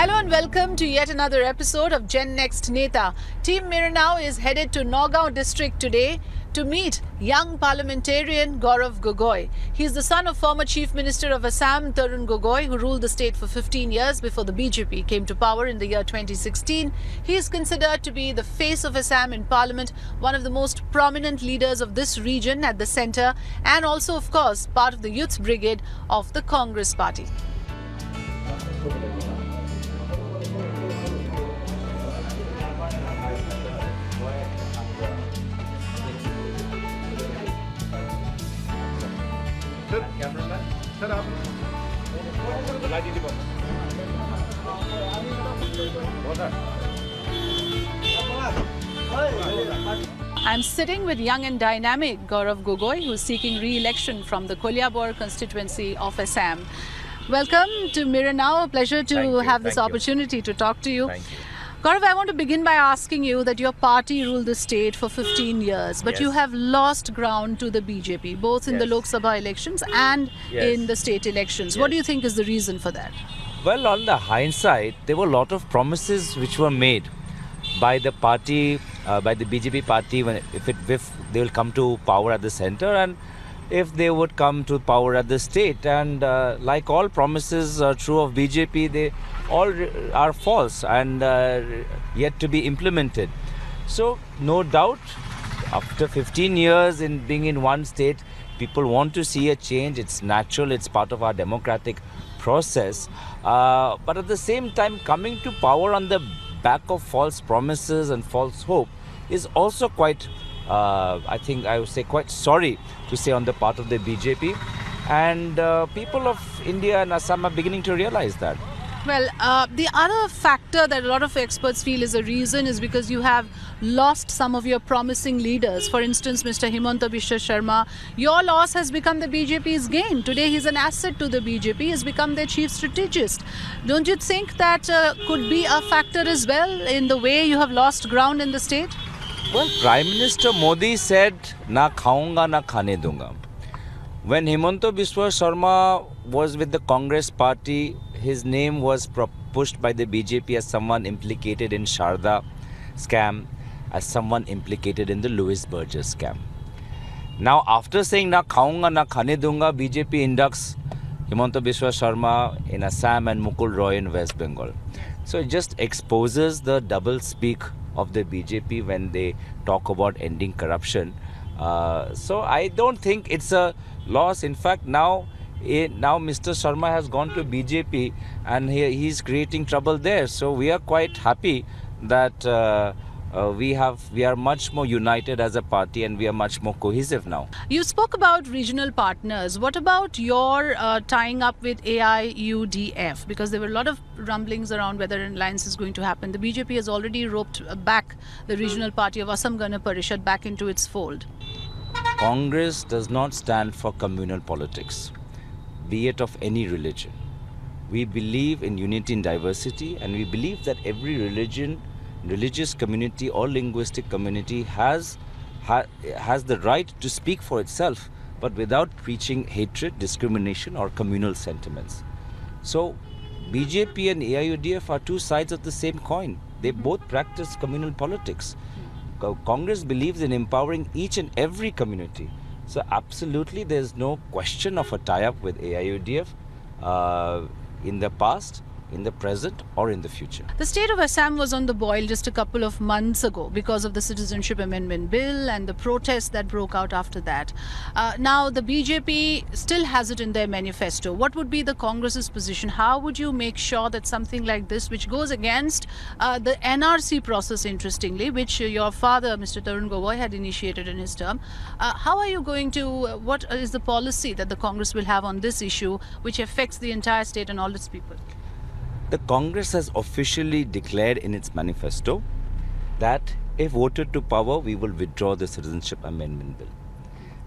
Hello and welcome to yet another episode of Gen Next Neta. Team Miranao is headed to Nagaon district today to meet young parliamentarian Gaurav Gogoi. He is the son of former Chief Minister of Assam, Gaurav Gogoi, who ruled the state for 15 years before the BJP came to power in the year 2016. He is considered to be the face of Assam in parliament, one of the most prominent leaders of this region at the centre, and also, of course, part of the youth brigade of the Congress party. I'm sitting with young and dynamic Gaurav Gogoi, who is seeking re-election from the Kolyabor constituency of Assam. Welcome to Miranao. A pleasure to have this opportunity to talk to you. Thank you. Gaurav, I want to begin by asking you that your party ruled the state for 15 years, but you have lost ground to the BJP, both in the Lok Sabha elections and in the state elections. What do you think is the reason for that? Well, on the hindsight, there were a lot of promises which were made by the party, by the BJP party, if they will come to power at the center, and if they would come to power at the state. And like all promises true of BJP, they all are false and yet to be implemented. So no doubt, after 15 years in being in one state, people want to see a change. It's natural, it's part of our democratic process. But at the same time, coming to power on the back of false promises and false hope is also quite, I think I would say, quite sorry to say on the part of the BJP. And people of India and Assam are beginning to realize that. Well, the other factor that a lot of experts feel is a reason is because you have lost some of your promising leaders. For instance, Mr. Himanta Biswa Sharma, your loss has become the BJP's gain. Today he's an asset to the BJP, he has become their chief strategist. Don't you think that could be a factor as well in the way you have lost ground in the state? Well, Prime Minister Modi said, "Na khaunga, na khane dunga." When Himanta Biswa Sharma was with the Congress party, his name was pushed by the BJP as someone implicated in Sharda scam, as someone implicated in the Louis Burgess scam. Now, after saying "na khaunga, na khane dunga," BJP inducts Himanta Biswa Sharma in Assam and Mukul Roy in West Bengal. So it just exposes the double speak of the BJP when they talk about ending corruption. So I don't think it's a loss. In fact, now Mr. Sharma has gone to BJP and he's creating trouble there. So we are quite happy that we are much more united as a party and we are much more cohesive now. You spoke about regional partners. What about your tying up with AIUDF? Because there were a lot of rumblings around whether an alliance is going to happen. The BJP has already roped back the regional party of Assam Gana Parishad back into its fold. Congress does not stand for communal politics, be it of any religion. We believe in unity and diversity, and we believe that every religious community or linguistic community has the right to speak for itself, but without preaching hatred, discrimination or communal sentiments. So BJP and AIUDF are two sides of the same coin. They both practice communal politics. Congress believes in empowering each and every community. So absolutely there's no question of a tie-up with AIUDF in the past, in the present or in the future. The state of Assam was on the boil just a couple of months ago because of the Citizenship Amendment Bill and the protests that broke out after that. Now the BJP still has it in their manifesto. What would be the Congress's position? How would you make sure that something like this, which goes against the NRC process, interestingly, which your father, Mr. Gaurav Gogoi, had initiated in his term, how are you going to, what is the policy that the Congress will have on this issue which affects the entire state and all its people? The Congress has officially declared in its manifesto that if voted to power, we will withdraw the Citizenship Amendment Bill.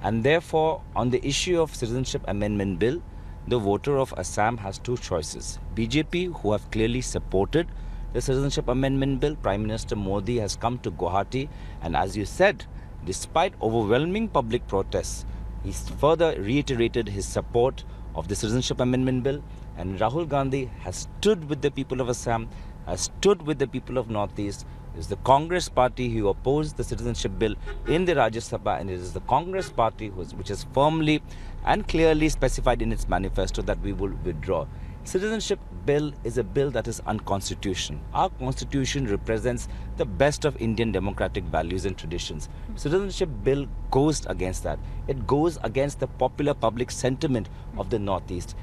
And therefore, on the issue of Citizenship Amendment Bill, the voter of Assam has two choices. BJP, who have clearly supported the Citizenship Amendment Bill, Prime Minister Modi has come to Guwahati, and as you said, despite overwhelming public protests, he further reiterated his support of the Citizenship Amendment Bill And Rahul Gandhi has stood with the people of Assam, has stood with the people of Northeast. It is the Congress party who opposed the citizenship bill in the Rajya Sabha, and it is the Congress party which has firmly and clearly specified in its manifesto that we will withdraw. Citizenship bill is a bill that is unconstitutional. Our constitution represents the best of Indian democratic values and traditions. Citizenship bill goes against that. It goes against the popular public sentiment of the Northeast.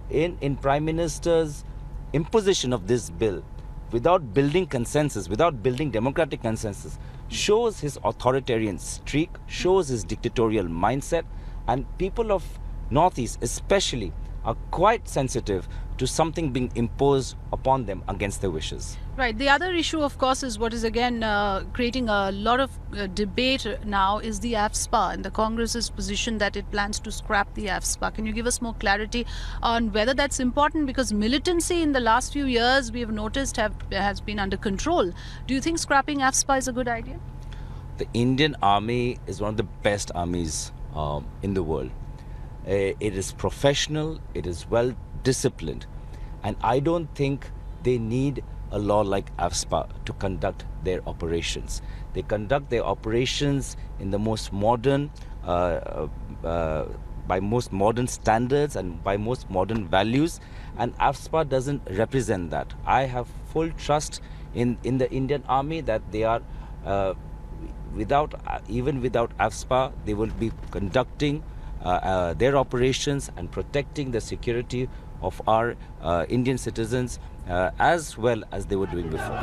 In Prime Minister's imposition of this bill, without building consensus, without building democratic consensus, shows his authoritarian streak, shows his dictatorial mindset, and people of Northeast especially are quite sensitive to something being imposed upon them against their wishes. Right. The other issue, of course, is what is again creating a lot of debate now is the AFSPA and the Congress's position that it plans to scrap the AFSPA. Can you give us more clarity on whether that's important? Because militancy in the last few years we have noticed has been under control. Do you think scrapping AFSPA is a good idea? The Indian Army is one of the best armies in the world. It is professional, it is well disciplined, and I don't think they need a law like AFSPA to conduct their operations. They conduct their operations in the most modern, by most modern standards and by most modern values, and AFSPA doesn't represent that. I have full trust in the Indian Army that they are, even without AFSPA, they will be conducting their operations and protecting the security of our Indian citizens as well as they were doing before.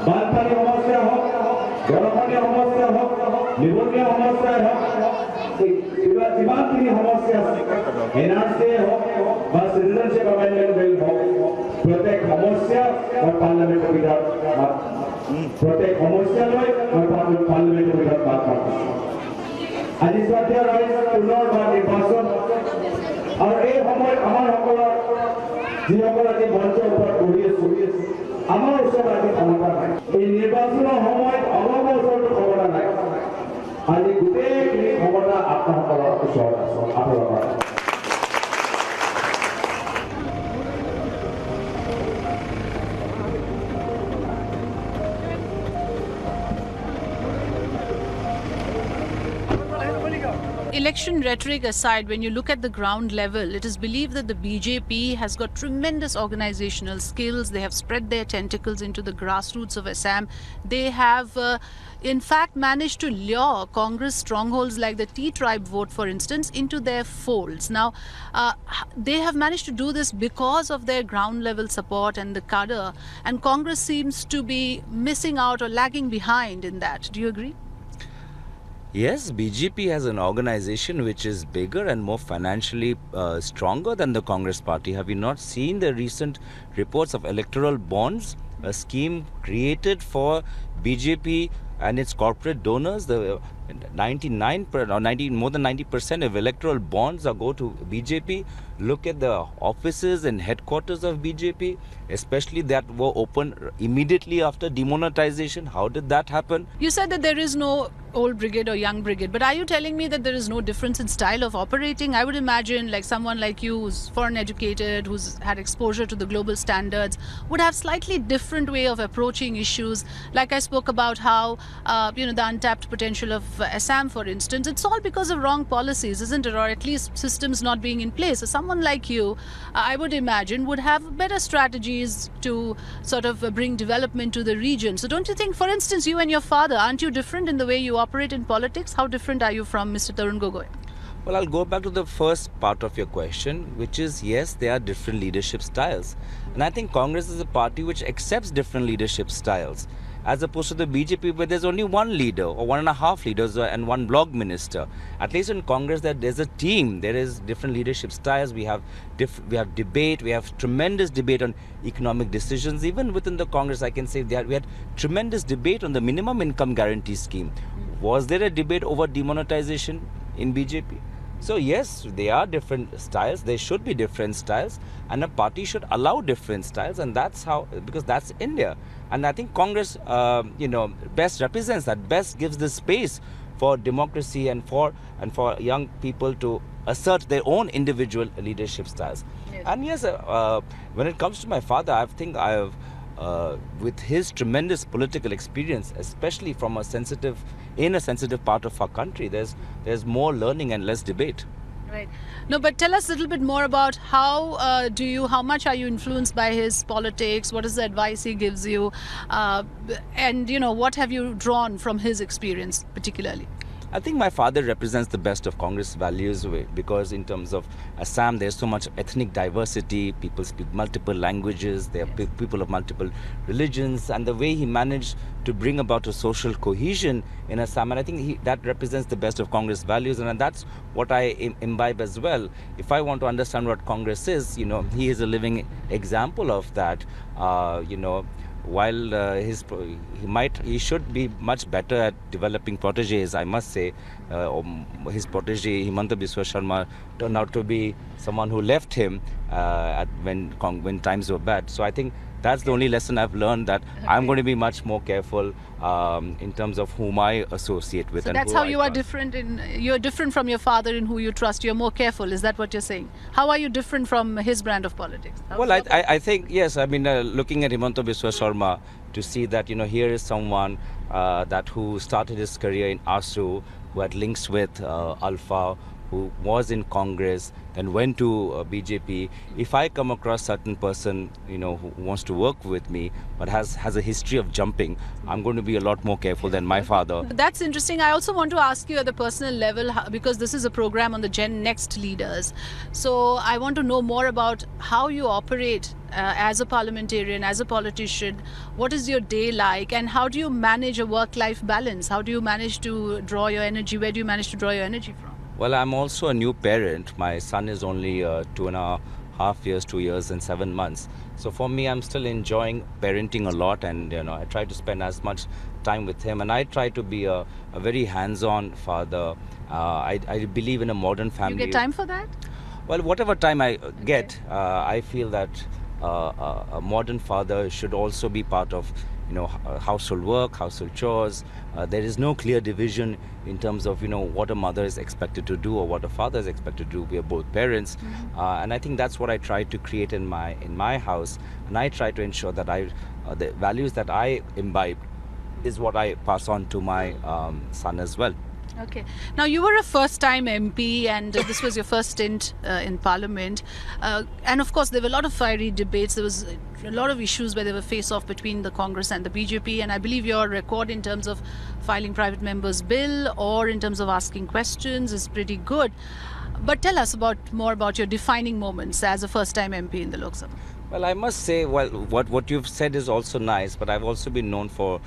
বানপানী সমস্যা হোক, জলপানী সমস্যা হোক, নিবনুৱা সমস্যাই হোক, যিমানখিনি সমস্যা আছে, এনআৰচিয়ে হোক বা চিটিজেনশ্বিপ এমেণ্ডমেণ্ট বিল হোক, প্ৰত্যেক সমস্যা মই পাৰ্লিয়ামেণ্টৰ ভিতৰত প্ৰত্যেক সমস্যালৈ মই পাৰ্লিয়ামেণ্টৰ ভিতৰত মাত মাতিছোঁ। আজি স্বাধীন ৰাইজ পুনৰ বা নিৰ্বাচন আৰু এই সময়ত আমাৰ সকলৰ যিসকল আজি মঞ্চৰ ওপৰত বহি আছো, আমাৰ ওচৰত আজি ক্ষমতা নাই। এই নিৰ্বাচনৰ সময়ত অলপ ওচৰতো ক্ষমতা নাই। আজি গোটেইখিনি ক্ষমতা আপোনাসকলৰ ওচৰত আছে, আপোনালোকৰ। Election rhetoric aside, when you look at the ground level, it is believed that the BJP has got tremendous organizational skills. They have spread their tentacles into the grassroots of Assam. They have, in fact, managed to lure Congress strongholds like the T-tribe vote, for instance, into their folds. Now, they have managed to do this because of their ground level support and the cadre, and Congress seems to be missing out or lagging behind in that. Do you agree? Yes, BJP has an organization which is bigger and more financially stronger than the Congress party. Have you not seen the recent reports of electoral bonds, a scheme created for BJP and its corporate donors? The more than 90% of electoral bonds go to BJP. Look at the offices and headquarters of BJP, especially that were opened immediately after demonetization. How did that happen? You said that there is no old brigade or young brigade, but are you telling me that there is no difference in style of operating? I would imagine like someone like you who's foreign educated, who's had exposure to the global standards, would have slightly different way of approaching issues. Like I spoke about how, the untapped potential of Assam, for instance, it's all because of wrong policies, isn't it? Or at least systems not being in place. So someone like you, I would imagine, would have better strategies to sort of bring development to the region. So don't you think, for instance, you and your father, aren't you different in the way you operate in politics? How different are you from Mr. Tarun Gogoi? Well, I'll go back to the first part of your question, which is, yes, there are different leadership styles. And I think Congress is a party which accepts different leadership styles. as opposed to the BJP where there's only one leader or one and a half leaders and one blog minister. At least in Congress there's a team, there is different leadership styles, we have debate, we have tremendous debate on economic decisions. Even within the Congress I can say that we had tremendous debate on the minimum income guarantee scheme. Was there a debate over demonetization in BJP? So yes, they are different styles. There should be different styles, and a party should allow different styles, and that's how, because that's India. And I think Congress, best represents that, best gives the space for democracy and for young people to assert their own individual leadership styles. Yes. And yes, when it comes to my father, I think I have. With his tremendous political experience, especially from a sensitive part of our country, there's more learning and less debate. Right. No, but tell us a little bit more about how much are you influenced by his politics? What is the advice he gives you? And what have you drawn from his experience particularly? I think my father represents the best of Congress values, because in terms of Assam, there's so much ethnic diversity. People speak multiple languages. There are people of multiple religions, and the way he managed to bring about a social cohesion in Assam, and I think that represents the best of Congress values, and that's what I imbibe as well. If I want to understand what Congress is, he is a living example of that. While he should be much better at developing proteges, I must say. His protege Himanta Biswa Sharma turned out to be someone who left him when times were bad. So I think that's the only lesson I've learned, that I'm going to be much more careful in terms of whom I associate with. So and that's how you are different. You're different from your father in who you trust. You're more careful. Is that what you're saying? How are you different from his brand of politics? I think yes. I mean, looking at Himanta Biswa Sharma, to see that here is someone who started his career in ASU, who had links with Alpha, who was in Congress, then went to BJP. If I come across certain person, who wants to work with me, but has a history of jumping, I'm going to be a lot more careful than my father. That's interesting. I also want to ask you at the personal level, because this is a program on the Gen Next leaders. So I want to know more about how you operate as a parliamentarian, as a politician. What is your day like, and how do you manage a work-life balance? How do you manage to draw your energy? Where do you manage to draw your energy from? Well, I'm also a new parent. My son is only 2.5 years, 2 years and 7 months. So for me, I'm still enjoying parenting a lot, and I try to spend as much time with him, and I try to be a very hands-on father. I believe in a modern family. You get time for that? Well, whatever time I get, I feel that a modern father should also be part of household work, household chores. There is no clear division in terms of what a mother is expected to do or what a father is expected to do. We are both parents, and I think that's what I try to create in my house, and I try to ensure that the values that I imbibe is what I pass on to my son as well. Okay. Now, you were a first-time MP, and this was your first stint in Parliament. And of course, there were a lot of fiery debates. There was a lot of issues where there were face-off between the Congress and the BJP. And I believe your record in terms of filing private members' bill or in terms of asking questions is pretty good. But tell us more about your defining moments as a first-time MP in the Lok Sabha. Well, I must say, what you've said is also nice, but I've also been known for,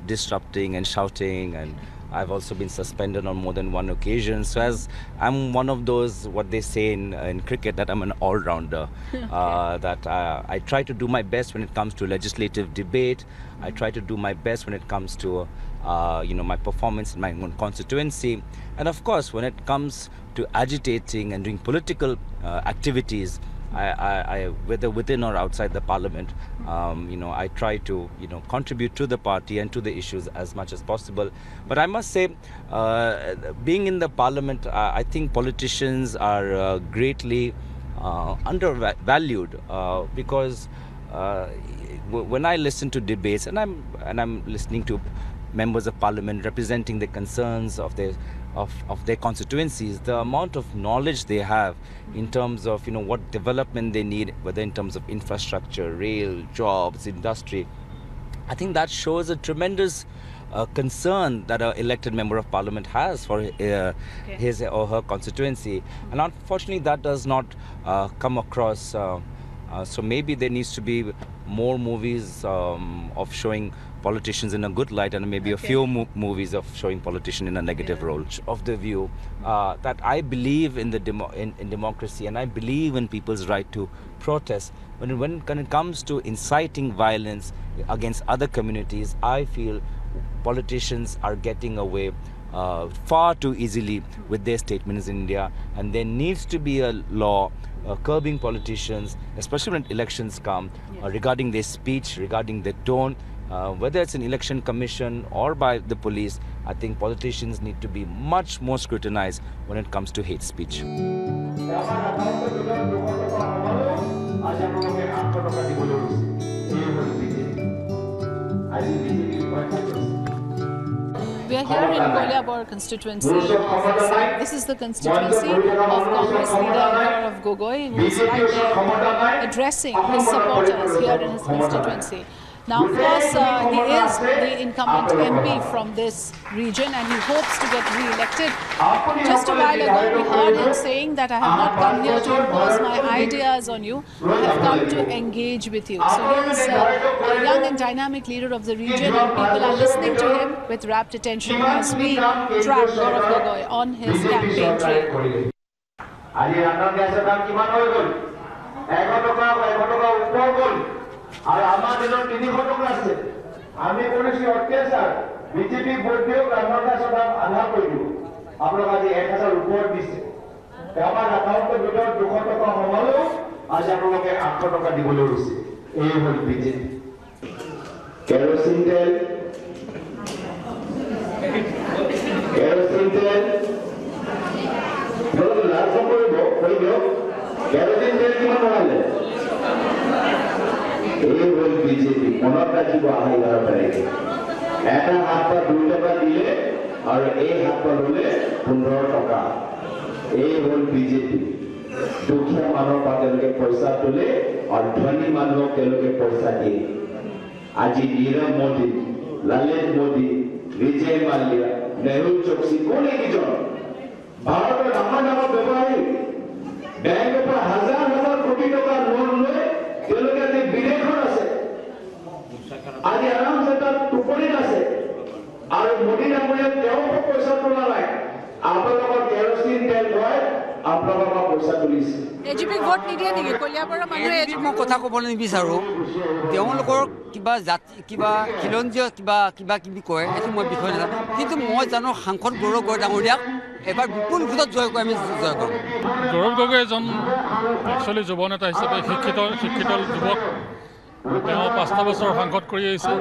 disrupting and shouting, and I've also been suspended on more than one occasion. So as I'm one of those, what they say in cricket, that I'm an all-rounder, that I try to do my best when it comes to legislative debate. I try to do my best when it comes to, my performance in my own constituency. And of course, when it comes to agitating and doing political activities, I whether within or outside the parliament, I try to contribute to the party and to the issues as much as possible. But I must say, being in the parliament, I think politicians are greatly undervalued, because when I listen to debates, and I'm listening to members of parliament representing the concerns of their constituencies, the amount of knowledge they have in terms of what development they need, whether in terms of infrastructure, rail, jobs, industry, I think that shows a tremendous concern that an elected member of parliament has for his or her constituency. And unfortunately that does not come across. So maybe there needs to be more movies of showing politicians in a good light, and maybe a few movies of showing politicians in a negative role. Of the view that I believe in the in democracy, and I believe in people's right to protest. When it comes to inciting violence against other communities, I feel politicians are getting away far too easily with their statements in India, and there needs to be a law curbing politicians, especially when elections come, regarding their speech, regarding their tone, whether it's an election commission or by the police. I think politicians need to be much more scrutinized when it comes to hate speech. We are here in Koliapur constituency. This is the constituency of Congress leader Gaurav Gogoi, who is right there addressing his supporters here in his constituency. Now, of course, he is the incumbent MP from this region, and he hopes to get re-elected. Just a while ago, we heard him saying that I have not come here to impose my ideas on you. I have come to engage with you. So he is a young and dynamic leader of the region, and people are listening to him with rapt attention as we track Gaurav Gogoi on his campaign trail. আর আমাদের 300 টাকা আছে আমি কোনসি অত্যাচার BJP vote দিও আমার কাছে আধা কইব আপনার কাছে 1000 উপর দিছে আমার অ্যাকাউন্টে ভিতর 200 টাকা হলো আজ আপনাকে 800 টাকা দিবলে রইছে এই হল বিজেপি কেরোসিন তেল বলো লাভ করব কইব কেরোসিন তেল কি বানালে এই হল বিজেপি কোনটা কি আহাই করা পারে এটা হাত পা 2 টাকা দিলে আর এই হাত পা হলে 15 টাকা এই হল বিজেপি দুখিয়া মানব পাতেলকে পয়সা তোলে আর ধনী মানবক তেলকে পয়সা দিয়ে আজি নীরব মোদি লালেন মোদি বিজয় মাল্যা নেহরু চোকসি কোনে কিজন ভারতের নামা নামা ব্যবসায়ী ব্যাংক পৰা হাজার হাজার কোটি টাকা লোন লয় তেলকে যে বিদেশত আছে আজি আরামসে তার টুপনিত আছে আৰু মোদি ডাঙৰীয়া তেওঁ পইচা তোলা নাই আপোনালোকৰ কেৰচিন তেল লয় আপোনালোকৰ পইচা তুলিছে এজিপি ভোট নিদিয়ে নেকি কলিয়াপৰৰ মানুহে মই কথা ক'বলৈ নিবিচাৰোঁ তেওঁলোকৰ কিবা জাতি কিবা খিলঞ্জীয় কিবা কিবি কয় এইটো মই বিষয় নাজানো কিন্তু মই জানো সাংসদ গৌৰৱ গগৈ ডাঙৰীয়াক এবাৰ বিপুল ভোটত জয় কৰি আমি জয় কৰোঁ গৌৰৱ গগৈ এজন একচুৱেলি যুৱ নেতা হিচাপে শিক্ষিত যুৱক তেওঁ 5টা বছৰ সাংসদ কৰি আহিছে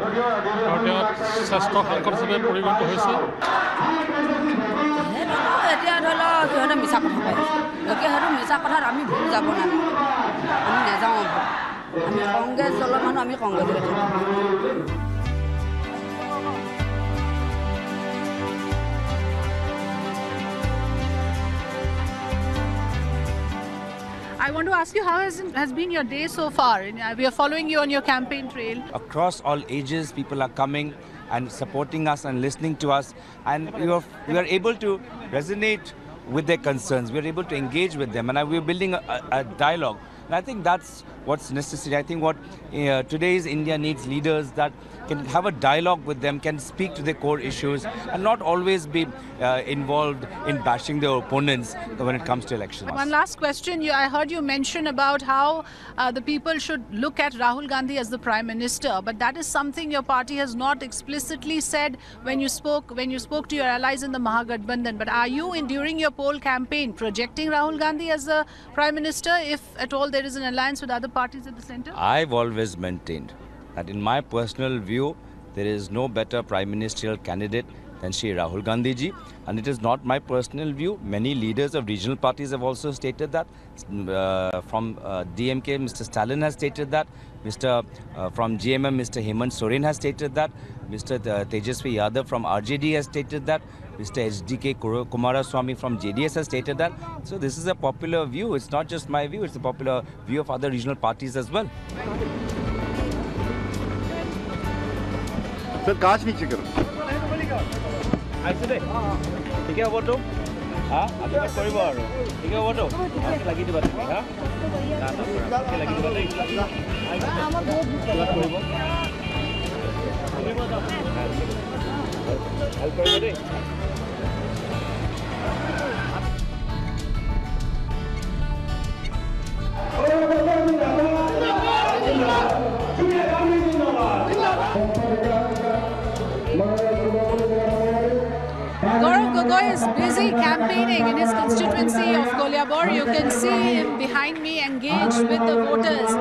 আৰু তেওঁ শ্ৰেষ্ঠ সাংসদ হিচাপে পৰিগণিত হৈছে এতিয়া ধৰি লওক সিহঁতে মিছা কথা কৈ আছে গতিকে সেইটো মিছা কথাত আমি ভুল যাব নালাগে আমি নাযাওঁ আমি কংগ্ৰেছ দলৰ মানুহ আমি কংগ্ৰেছতে থাকিম I want to ask you, how has been your day so far? We are following you on your campaign trail. Across all ages, people are coming and supporting us and listening to us, and we are able to resonate with their concerns. We are able to engage with them, and we are building a dialogue. And I think that's what's necessary. I think what today's India needs leaders that can have a dialogue with them, can speak to their core issues, and not always be involved in bashing their opponents when it comes to elections. One last question. I heard you mention about how the people should look at Rahul Gandhi as the Prime Minister, but that is something your party has not explicitly said when you spoke to your allies in the Mahagathbandhan. But are you, during your poll campaign, projecting Rahul Gandhi as the Prime Minister if at all there is an alliance with other parties at the centre? I've always maintained that in my personal view, there is no better Prime Ministerial candidate than Shri Rahul Gandhi ji, and it is not my personal view. Many leaders of regional parties have also stated that. From DMK, Mr. Stalin has stated that. From GMM, Mr. Hemant Soren has stated that. Mr. Tejasvi Yadav from RJD has stated that. Mr. HDK Kumaraswamy from JDS has stated that. So this is a popular view. It's not just my view, it's a popular view of other regional parties as well. Sir कांच नीचे करो ऐसे ठीक है वो तो হা আপুনি কৰিব আৰু ঠিক হ'বতো আপুনি লাগি দিবা তুমি হা লাগি দিবা দেই কিবা কৰিব হেল্প কৰিব দেই Gaurav Gogoi is busy campaigning in his constituency of Koliabor. You can see him behind me engaged with the voters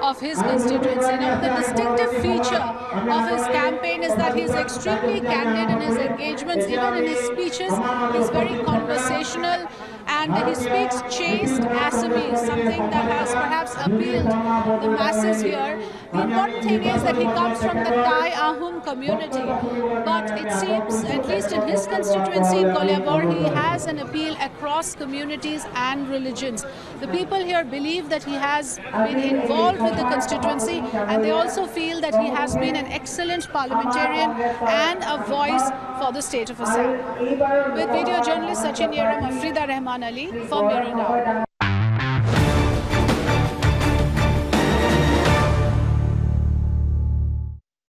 of his constituency. Now, the distinctive feature of his campaign is that he is extremely candid in his engagements, even in his speeches. He is very conversational and he speaks chaste Assamese, something that has perhaps appealed the masses here. The important thing is that he comes from the Thai Ahum community, but it seems, at least in his constituency in Koliabor, he has an appeal across communities and religions. The people here believe that he has been involved with the constituency, and they also feel that he has been an excellent parliamentarian and a voice for the state of Assam. With video journalist Sachin Yeram, Afrida Rahman Ali for Mirror Now.